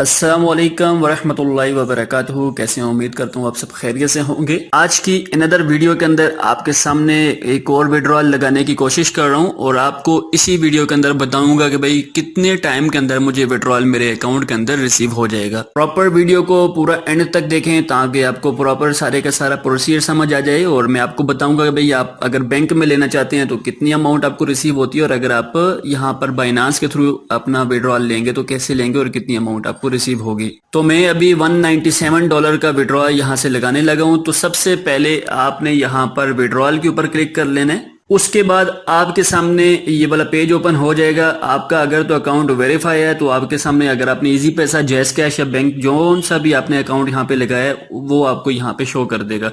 अस्सलामुअलैकुम वरहमतुल्लाहि वबरकातुहू। कैसे हैं? उम्मीद करता हूँ आप सब खैरियत से होंगे। आज की अनदर वीडियो के अंदर आपके सामने एक और विड्रॉल लगाने की कोशिश कर रहा हूँ और आपको इसी वीडियो के अंदर बताऊंगा कि भाई कितने टाइम के अंदर मुझे विड्रॉल मेरे अकाउंट के अंदर रिसीव हो जाएगा। प्रॉपर वीडियो को पूरा एंड तक देखें ताकि आपको प्रॉपर सारे का सारा प्रोसीजर समझ आ जाए और मैं आपको बताऊंगा कि भाई आप अगर बैंक में लेना चाहते हैं तो कितनी अमाउंट आपको रिसीव होती है और अगर आप यहाँ पर बाइनांस के थ्रू अपना विड्रॉल लेंगे तो कैसे लेंगे और कितनी अमाउंट आपको रिसीव होगी। तो मैं अभी $197 का विड्रॉल यहाँ से लगाने लगा हूँ। तो सबसे पहले आपने यहाँ पर विड्रॉल के ऊपर क्लिक कर लेना है। उसके बाद आपके सामने ये वाला पेज ओपन हो जाएगा। आपका अगर तो अकाउंट वेरीफाई है तो आपके सामने अगर आपने इजी पैसा, जैस कैश या बैंक जो सा भी आपने अकाउंट यहाँ पे लगाया है वो आपको यहाँ पे शो कर देगा।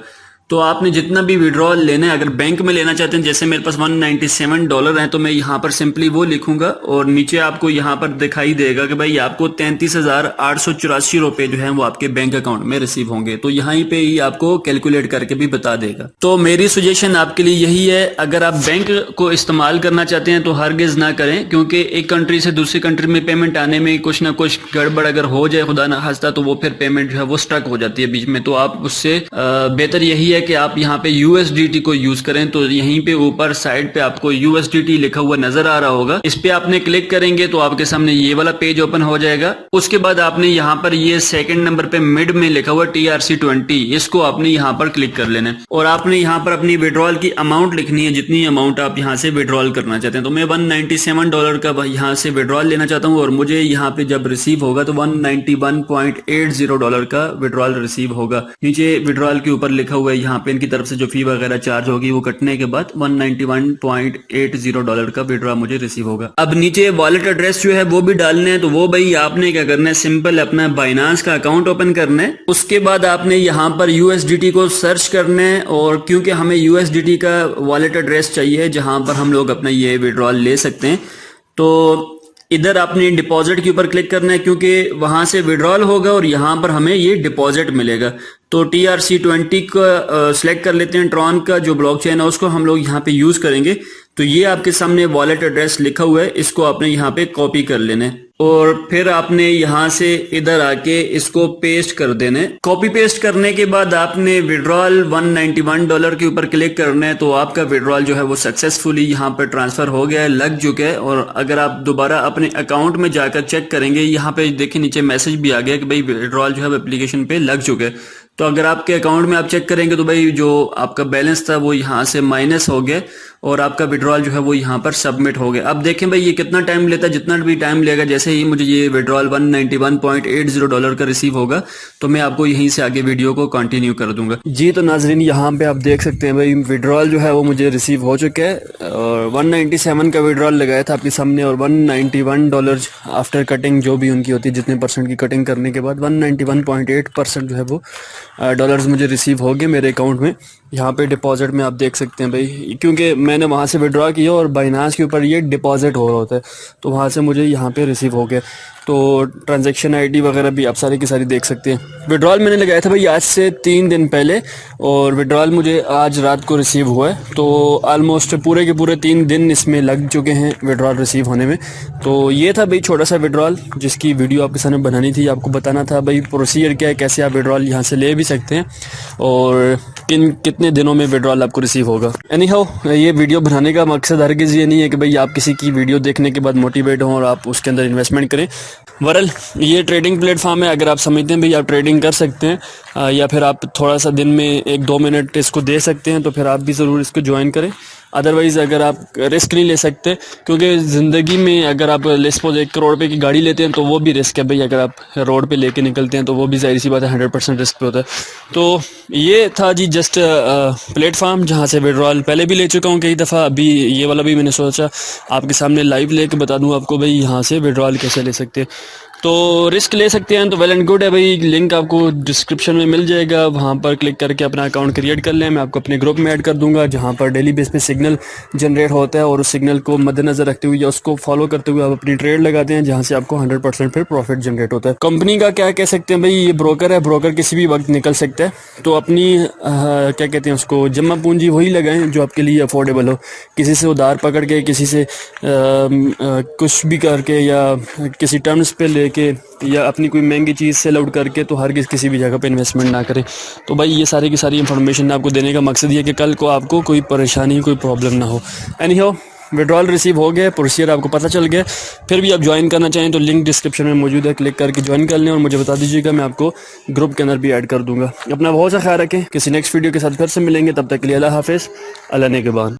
तो आपने जितना भी विड्रॉल लेना है, अगर बैंक में लेना चाहते हैं, जैसे मेरे पास $197 है तो मैं यहाँ पर सिंपली वो लिखूंगा और नीचे आपको यहाँ पर दिखाई देगा कि भाई आपको 33,884 रुपए जो है वो आपके बैंक अकाउंट में रिसीव होंगे। तो यहाँ पे ही आपको कैलकुलेट करके भी बता देगा। तो मेरी सजेशन आपके लिए यही है, अगर आप बैंक को इस्तेमाल करना चाहते हैं तो हरगिज ना करें, क्योंकि एक कंट्री से दूसरी कंट्री में पेमेंट आने में कुछ ना कुछ गड़बड़ अगर हो जाए खुदा ना खास्ता तो वो फिर पेमेंट जो है वो स्टक हो जाती है बीच में। तो आप उससे बेहतर यही है कि आप यहाँ पे USDT को यूज करें। तो यहीं पे ऊपर साइड पे आपको USDT लिखा हुआ नजर आ रहा होगा, इस पे आपने क्लिक करेंगे तो आपके सामने ये वाला पेज ओपन हो जाएगा। उसके बाद आपने यहाँ पर ये सेकंड नंबर पे मिड में लिखा हुआ TRC20, इसको आपने यहाँ पर क्लिक कर लेना है और आपने यहाँ पर अपनी विड्रॉल की अमाउंट लिखनी है, जितनी अमाउंट आप यहाँ से विड्रॉल करना चाहते हैं। तो मैं $197 का यहाँ से विड्रॉल लेना चाहता हूँ और मुझे यहाँ पे जब रिसीव होगा तो $191.80 का विड्रॉल रिसीव होगा। नीचे विड्रॉल के ऊपर लिखा हुआ है, यहाँ पे इनकी तरफ से जो फी वगैरह चार्ज होगी वो कटने के बाद $191.80 का विड्रॉ मुझे रिसीव होगा। अब नीचे वॉलेट एड्रेस जो है वो भी डालने हैं। तो वो भाई आपने क्या करना है, सिंपल अपना बाइनांस का अकाउंट ओपन करना है। उसके बाद आपने यहाँ पर USDT को सर्च करना है और क्योंकि हमें USDT का वॉलेट एड्रेस चाहिए जहां पर हम लोग अपना ये विड्रॉल ले सकते हैं, तो इधर आपने डिपॉजिट के ऊपर क्लिक करना है क्योंकि वहां से विड्रॉल होगा और यहाँ पर हमें ये डिपॉजिट मिलेगा। तो TRC20 का सिलेक्ट कर लेते हैं। ट्रॉन का जो ब्लॉकचेन है उसको हम लोग यहाँ पे यूज करेंगे। तो ये आपके सामने वॉलेट एड्रेस लिखा हुआ है, इसको आपने यहाँ पे कॉपी कर लेना है और फिर आपने यहाँ से इधर आके इसको पेस्ट कर देना है। कॉपी पेस्ट करने के बाद आपने विड्रॉल $191 के ऊपर क्लिक करना है। तो आपका विड्रॉल जो है वो सक्सेसफुली यहाँ पर ट्रांसफर हो गया है, लग चुका है। और अगर आप दोबारा अपने अकाउंट में जाकर चेक करेंगे, यहाँ पे देखिए नीचे मैसेज भी आ गया कि भाई विड्रॉल जो है एप्लीकेशन पे लग चुका है। तो अगर आपके अकाउंट में आप चेक करेंगे तो भाई जो आपका बैलेंस था वो यहाँ से माइनस हो गया और आपका विड्रॉल जो है वो यहाँ पर सबमिट हो गया। अब देखें भाई ये कितना टाइम लेता है, जितना भी टाइम लेगा, जैसे ही मुझे ये विड्रॉल $191.80 का रिसीव होगा तो मैं आपको यहीं से आगे वीडियो को कंटिन्यू कर दूंगा। जी तो नाजरीन, यहाँ पे आप देख सकते हैं भाई विड्रॉल जो है वो मुझे रिसीव हो चुका है और 197 का विड्रॉल लगाया था आपके सामने और $191 आफ्टर कटिंग जो भी उनकी होती है, जितने परसेंट की कटिंग करने के बाद 191.8% जो है वो डॉलर्स मुझे रिसीव हो गए मेरे अकाउंट में। यहाँ पे डिपॉजिट में आप देख सकते हैं भाई, क्योंकि मैंने वहाँ से विड्रॉ किया और बाइनांस के ऊपर ये डिपॉजिट हो रहा होता है तो वहाँ से मुझे यहाँ पे रिसीव हो गया। तो ट्रांजैक्शन आईडी वगैरह भी आप सारी की सारी देख सकते हैं। विड्रॉल मैंने लगाया था भाई आज से 3 दिन पहले और विड्रॉल मुझे आज रात को रिसीव हुआ है। तो ऑलमोस्ट पूरे के पूरे 3 दिन इसमें लग चुके हैं विड्रॉल रिसीव होने में। तो ये था भाई छोटा सा विड्रॉल जिसकी वीडियो आपके सामने बनानी थी, आपको बताना था भाई प्रोसीजर क्या है, कैसे आप विड्रॉल यहाँ से ले भी सकते हैं और कितने दिनों में विड्रॉल आपको रिसीव होगा। एनी हाउ, ये वीडियो बनाने का मकसद हरगिज़ ये नहीं है कि भाई आप किसी की वीडियो देखने के बाद मोटिवेट हों और आप उसके अंदर इन्वेस्टमेंट करें। वरल ये ट्रेडिंग प्लेटफॉर्म है, अगर आप समझते हैं भाई आप ट्रेडिंग कर सकते हैं या फिर आप थोड़ा सा दिन में 1-2 मिनट इसको दे सकते हैं तो फिर आप भी ज़रूर इसको ज्वाइन करें। अदरवाइज़ अगर आप रिस्क नहीं ले सकते, क्योंकि ज़िंदगी में अगर आप सपोज 1 करोड़ रुपए की गाड़ी लेते हैं तो वो भी रिस्क है भाई, अगर आप रोड पे लेके निकलते हैं तो वो भी जाहिर सी बात है 100% रिस्क पे होता है। तो ये था जी जस्ट प्लेटफॉर्म जहाँ से विड्रॉल पहले भी ले चुका हूँ कई दफ़ा, अभी ये वाला भी मैंने सोचा आपके सामने लाइव लेके बता दूँ आपको भाई यहाँ से विड्रॉल कैसे ले सकते हैं। तो रिस्क ले सकते हैं तो वेल एंड गुड है भाई, लिंक आपको डिस्क्रिप्शन में मिल जाएगा, वहाँ पर क्लिक करके अपना अकाउंट क्रिएट कर लें। मैं आपको अपने ग्रुप में ऐड कर दूंगा जहाँ पर डेली बेस पे सिग्नल जनरेट होता है और उस सिग्नल को मद्देनजर रखते हुए या उसको फॉलो करते हुए आप अपनी ट्रेड लगाते हैं जहाँ से आपको 100% फिर प्रॉफिट जनरेट होता है। कंपनी का क्या कह सकते हैं भाई, ये ब्रोकर है, ब्रोकर किसी भी वक्त निकल सकता है। तो अपनी क्या कहते हैं उसको, जमा पूंजी वही लगाएं जो आपके लिए अफोर्डेबल हो। किसी से उधार पकड़ के, किसी से कुछ भी करके या किसी टर्म्स पे ले लेके या अपनी कोई महंगी चीज़ सेल आउट करके तो हर किसी भी जगह पे इन्वेस्टमेंट ना करें। तो भाई ये सारी की सारी इन्फॉर्मेशन आपको देने का मकसद ये कि कल को आपको कोई परेशानी कोई प्रॉब्लम ना हो। एनीहाउ विड्रॉल रिसीव हो गया, प्रोसीजर आपको पता चल गया। फिर भी आप ज्वाइन करना चाहें तो लिंक डिस्क्रिप्शन में मौजूद है, क्लिक करके ज्वाइन कर लें और मुझे बता दीजिएगा, मैं आपको ग्रुप के अंदर भी ऐड कर दूंगा। अपना बहुत सा ख्याल रखें, किसी नेक्स्ट वीडियो के साथ फिर से मिलेंगे, तब तक के लिए अल्लाह हाफिज़, अल्लाह ने के बाद।